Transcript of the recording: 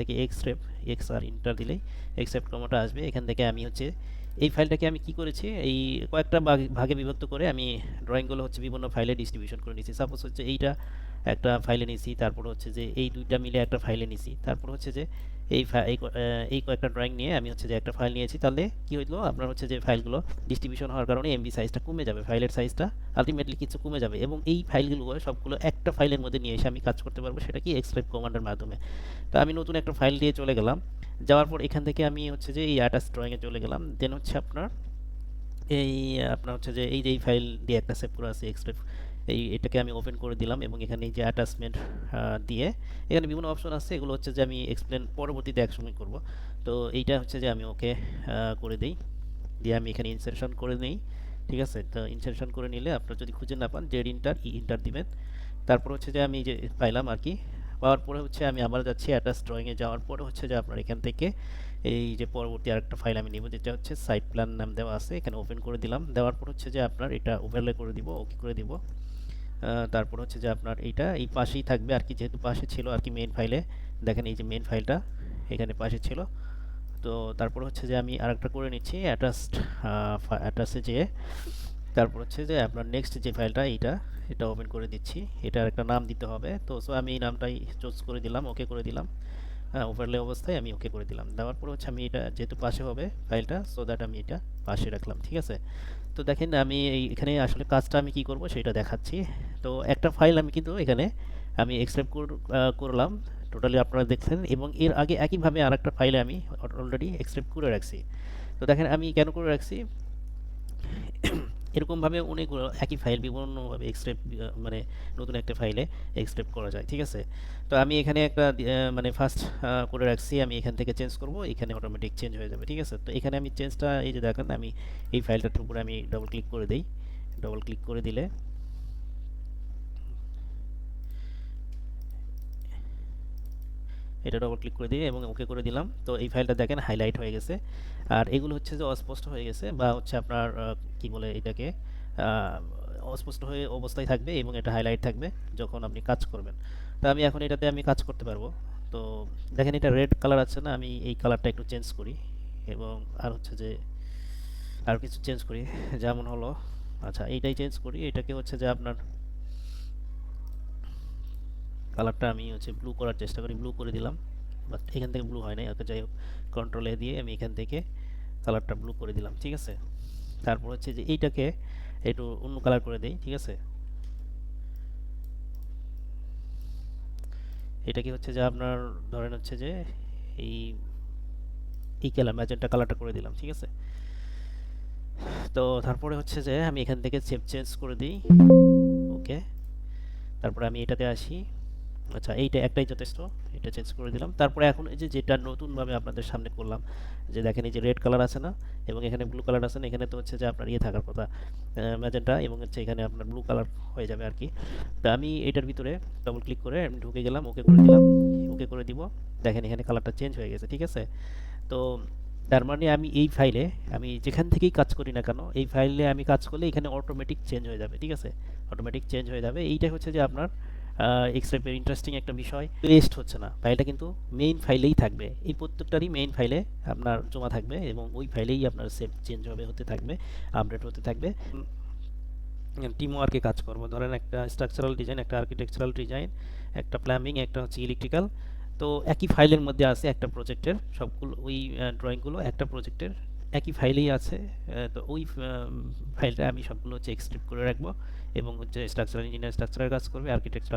থেকে এক্স আর ইন্টার দিলেই এক্সেপ্ট কমাটা আসবে। এখান থেকে আমি হচ্ছে এই ফাইলটাকে আমি কি করেছি, এই কয়েকটা ভাগে বিভক্ত করে আমি ড্রয়িংগুলো হচ্ছে বিভিন্ন ফাইলে ডিস্ট্রিবিউশন করে নিয়েছি। সাপোজ হচ্ছে এইটা একটা ফাইলে নিয়েছি, তারপর হচ্ছে যে এই দুইটা মিলে একটা ফাইলে নিয়েছি, তারপর হচ্ছে যে এই কয়েকটা ড্রয়িং নিয়ে আমি হচ্ছে যে একটা ফাইল নিয়েছি। তাহলে কি হইলো, আপনার হচ্ছে যে ফাইলগুলো ডিস্ট্রিবিউশন হওয়ার কারণে এমবি সাইজটা কমে যাবে, ফাইলের সাইজটা আলটিমেটলি কিছু কমে যাবে, এবং এই ফাইলগুলো সবগুলো একটা ফাইলের মধ্যে নিয়ে এসে আমি কাজ করতে পারবো, সেটা কি এক্সট্রাক্ট কমান্ডের মাধ্যমে। তো আমি নতুন একটা ফাইল দিয়ে চলে গেলাম, যাওয়ার পর এখান থেকে আমি হচ্ছে যে এই আর্টাস ড্রয়িংয়ে চলে গেলাম। দেন হচ্ছে আপনার হচ্ছে যে এই ফাইল দিয়ে একটা সেভ করা আছে এক্সট্রাক্ট, এটাকে আমি ওপেন করে দিলাম, এবং এখানে এই যে অ্যাটাচমেন্ট দিয়ে এখানে বিভিন্ন অপশন আছে, এগুলো হচ্ছে যে আমি এক্সপ্লেন পরবর্তীতে একসময় করব। তো এইটা হচ্ছে যে আমি ওকে করে দেই, দিয়ে আমি এখানে ইনসারশন করে নেই। ঠিক আছে, তো ইনসারশন করে নিলে আপনার যদি খুঁজে না পান জেড ইন্টার ইন্টার দিবেন। তারপর হচ্ছে যে আমি যে পাইলাম আর কি, পাওয়ার পরে হচ্ছে আমি আবার যাচ্ছি অ্যাটাচ ড্রয়িংয়ে, যাওয়ার পরে হচ্ছে যে আপনার এখান থেকে এই যে পরবর্তী আরেকটা ফাইল আমি নিব, যেটা হচ্ছে সাইট প্ল্যান নাম দেওয়া আছে, এখানে ওপেন করে দিলাম। দেওয়ার পর হচ্ছে যে আপনার এটা ওভারলে করে দিব, ওকে করে দিব। তারপর হচ্ছে যে আপনার এইটা এই পাশেই থাকবে আর কি, যেহেতু পাশে ছিল আর কি মেইন ফাইলে। দেখেন এই যে মেইন ফাইলটা এখানে পাশে ছিল। তো তারপর হচ্ছে যে আমি আরেকটা করে নিচ্ছি অ্যাটাচে যেয়ে, তারপর হচ্ছে যে আপনার নেক্সট যে ফাইলটা এটা ওপেন করে দিচ্ছি। এটার একটা নাম দিতে হবে, তো সো আমি এই নামটাই চুজ করে দিলাম, ওকে করে দিলাম। হ্যাঁ, ওভারলে অবস্থায় আমি ওকে করে দিলাম। দেওয়ার পর হচ্ছে আমি এটা যেহেতু পাশে হবে ফাইলটা, সো দ্যাট আমি এটা পাশে রাখলাম। ঠিক আছে, তো দেখেন আমি এখানে আসলে কাজটা আমি কি করব সেটা দেখাচ্ছি। তো একটা ফাইল আমি কিন্তু এখানে আমি এক্সট্রাক্ট করলাম, টোটালি আপনারা দেখছেন, এবং এর আগে একইভাবে আরেকটা ফাইলে আমি অলরেডি এক্সট্রাক্ট করে রাখছি। তো দেখেন আমি কেন করে রাখছি, এরকমভাবে অনেকগুলো একই ফাইল বিভিন্নভাবে মানে নতুন একটা ফাইলে এক্সট্রাক্ট করা যায়। ঠিক আছে, তো আমি এখানে একটা মানে ফার্স্ট করে রাখছি, আমি এখান থেকে চেঞ্জ করব, এখানে অটোমেটিক চেঞ্জ হয়ে যাবে। ঠিক আছে, তো এখানে আমি চেঞ্জটা এই যে দেখেন, আমি এই ফাইলটার উপরে আমি ডবল ক্লিক করে দেই। ডবল ক্লিক করে দিলে এটা ডবল ক্লিক করে দিয়ে এবং ওকে করে দিলাম, তো এই ফাইলটা দেখেন হাইলাইট হয়ে গেছে। আর এগুলো হচ্ছে যে অস্পষ্ট হয়ে গেছে, বা হচ্ছে আপনার কি বলে এটাকে, আহ, অস্পষ্ট হয়ে অবস্থায় থাকবে, এবং এটা হাইলাইট থাকবে যখন আপনি কাজ করবেন। তো আমি এখন এটাতে আমি কাজ করতে পারবো। তো দেখেন এটা রেড কালার আছে না, আমি এই কালারটা একটু চেঞ্জ করি, এবং আর হচ্ছে যে আর কিছু চেঞ্জ করি, যেমন হলো, আচ্ছা এইটাই চেঞ্জ করি, এটাকে হচ্ছে যে আপনার কালারটা আমি হচ্ছে ব্লু করার চেষ্টা করি, ব্লু করে দিলাম, বাট এখান থেকে ব্লু হয় নাই। ওকে, যাই হোক, কন্ট্রোল এ দিয়ে আমি এখান থেকে কালারটা ব্লু করে দিলাম। ঠিক আছে, তারপর হচ্ছে যে এইটাকে একটু অন্য কালার করে দেই। ঠিক আছে, এটা কি হচ্ছে যে আপনার ধরেন হচ্ছে যে এই এই কালার ম্যাজেন্টা কালারটা করে দিলাম। ঠিক আছে, তো তারপরে হচ্ছে যে আমি এখান থেকে সেভ চেঞ্জ করে দিই। ওকে, তারপরে আমি এটাতে আসি। আচ্ছা এইটা একটাই যথেষ্ট, এটা চেঞ্জ করে দিলাম। তারপরে এখন এই যে যেটা নতুনভাবে আপনাদের সামনে করলাম, যে দেখেন এই যে রেড কালার আছে না, এবং এখানে ব্লু কালার আছে না, এখানে তো হচ্ছে যে আপনার ইয়ে থাকার কথা ম্যাজেন্টা, এবং হচ্ছে এখানে আপনার ব্লু কালার হয়ে যাবে আর কি। তো আমি এটার ভিতরে ডবল ক্লিক করে আমি ঢুকে গেলাম, ওকে করে দিলাম, ওকে করে দিব। দেখেন এখানে কালারটা চেঞ্জ হয়ে গেছে। ঠিক আছে, তো তার মানে আমি এই ফাইলে আমি যেখান থেকেই কাজ করি না কেন, এই ফাইলে আমি কাজ করলে এখানে অটোমেটিক চেঞ্জ হয়ে যাবে। ঠিক আছে, অটোমেটিক চেঞ্জ হয়ে যাবে। এইটাই হচ্ছে যে আপনার এক্সট্রা ইন্টারেস্টিং একটা বিষয়, পেস্ট হচ্ছে না, ফাইলটা কিন্তু মেইন ফাইলেই থাকবে, এই প্রত্যেকটারই মেইন ফাইলে আপনার জমা থাকবে, এবং ওই ফাইলেই আপনার সেভ চেঞ্জ হতে থাকবে, আপডেট হতে থাকবে। টিম ওয়ার্কে কাজ করব, ধরেন একটা স্ট্রাকচারাল ডিজাইন, একটা আর্কিটেকচারাল ডিজাইন, একটা প্ল্যাম্বিং, একটা হচ্ছে ইলেকট্রিক্যাল, তো একই ফাইলের মধ্যে আছে একটা প্রজেক্টের সবগুলো, ওই ড্রয়িংগুলো একটা প্রজেক্টের একই ফাইলেই আছে। তো ওই ফাইলটা আমি সবগুলো হচ্ছে এক্সট্রাক্ট করে রাখবো, এবং হচ্ছে স্ট্রাকচারাল ইঞ্জিনিয়ার স্ট্রাকচারের কাজ করবে, আর্কিটেকচার